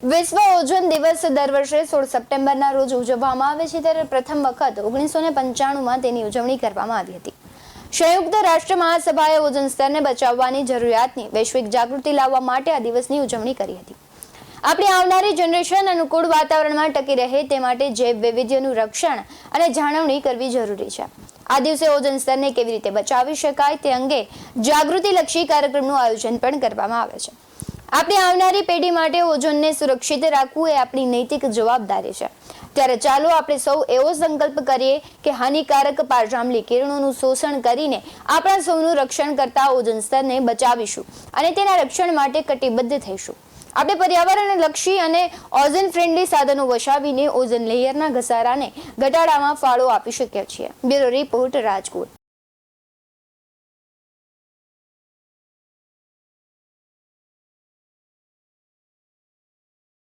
વિશ્વ ઓઝોન દિવસ દર વર્ષે 16 સપ્ટેમ્બરના રોજ ઉજવવામાં આવે છે, ત્યારે પ્રથમ વખત 1995માં તેની ઉજવણી કરવામાં આવી હતી. સંયુક્ત રાષ્ટ્ર મહાસભાએ ઓઝોન સ્તરને બચાવવાની જરૂરિયાતની વૈશ્વિક જાગૃતિ લાવવા માટે આ દિવસની ઉજવણી કરી હતી. આપણી આવનારી જનરેશન અનુકૂળ વાતાવરણમાં ટકી રહે તે માટે જૈવ વૈવિધ્યનું રક્ષણ અને જાળવણી કરવી જરૂરી છે. આ દિવસે ઓઝોન સ્તરને કેવી રીતે બચાવી શકાય તે અંગે જાગૃતિલક્ષી કાર્યક્રમનું આયોજન પણ કરવામાં આવે છે. આપણી આવનારી પેઢી માટે ઓઝોનને સુરક્ષિત રાખવું એ આપણી નૈતિક જવાબદારી છે. ત્યારે ચાલો આપણે સૌ એવો સંકલ્પ કરીએ કે હાનિકારક પારજાંબલી કિરણોનું શોષણ કરીને આપણા સૌનું રક્ષણ કરતા ઓઝોન સ્તરને બચાવીશું અને તેના રક્ષણ માટે કટિબદ્ધ થઈશું. આપણે પર્યાવરણલક્ષી અને ઓઝોન ફ્રેન્ડલી સાધનો વસાવીને ઓઝોન લેયરના ઘસારાને ઘટાડવામાં ફાળો આપી શકીએ છીએ. Bureau report, Rajkot.